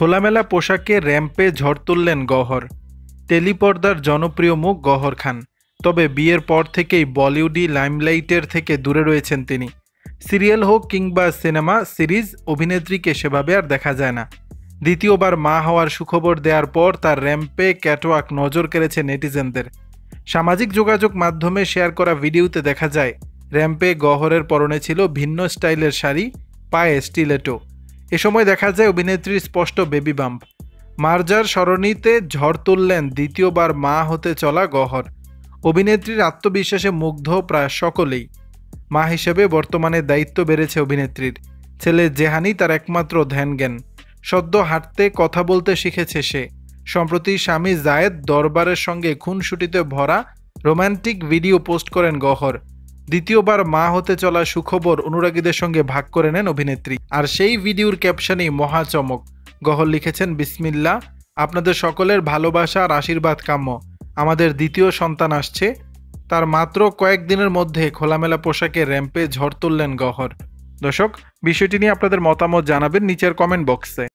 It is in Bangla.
খোলামেলা পোশাকে র্যাম্পে ঝড় তুললেন গহ্বর। টেলিপর্দার জনপ্রিয় মুখ গহ্বর খান। তবে বিয়ের পর থেকেই বলিউডি লাইমলাইটের থেকে দূরে রয়েছেন তিনি। সিরিয়াল হোক কিংবা সিনেমা সিরিজ, অভিনেত্রীকে সেভাবে আর দেখা যায় না। দ্বিতীয়বার মা হওয়ার সুখবর দেওয়ার পর তার র্যাম্পে ক্যাটওয়াক নজর কেড়েছে নেটিজেনদের। সামাজিক যোগাযোগ মাধ্যমে শেয়ার করা ভিডিওতে দেখা যায় র্যাম্পে গহ্বরের পরনে ছিল ভিন্ন স্টাইলের শাড়ি, পায়ে স্টিলেটো। এ সময় দেখা যায় অভিনেত্রীর স্পষ্ট বেবি বাম্প। মার্জার সরণিতে ঝড় তুললেন দ্বিতীয়বার মা হতে চলা গহ্বর। অভিনেত্রীর আত্মবিশ্বাসে মুগ্ধ প্রায় সকলেই। মা হিসেবে বর্তমানে দায়িত্ব বেড়েছে অভিনেত্রীর। ছেলে জেহানি তার একমাত্র ধ্যান-জ্ঞান। সদ্য হাঁটতে কথা বলতে শিখেছে সে। সম্প্রতি স্বামী জায়েদ দরবারের সঙ্গে খুনসুটিতে ভরা রোমান্টিক ভিডিও পোস্ট করেন গহ্বর। দ্বিতীয়বার মা হতে চলা সুখবর অনুরাগীদের সঙ্গে ভাগ করে নেন অভিনেত্রী। আর সেই ভিডিওর ক্যাপশনেই মহা চমক। গহ্বর লিখেছেন, বিসমিল্লাহ, আপনাদের সকলের ভালোবাসা আর আশীর্বাদ কাম্য। আমাদের দ্বিতীয় সন্তান আসছে। তার মাত্র কয়েকদিনের মধ্যে খোলামেলা পোশাকে র্যাম্পে ঝড় তুললেন গহ্বর। দর্শক, বিষয়টি নিয়ে আপনাদের মতামত জানাবেন নিচের কমেন্ট বক্সে।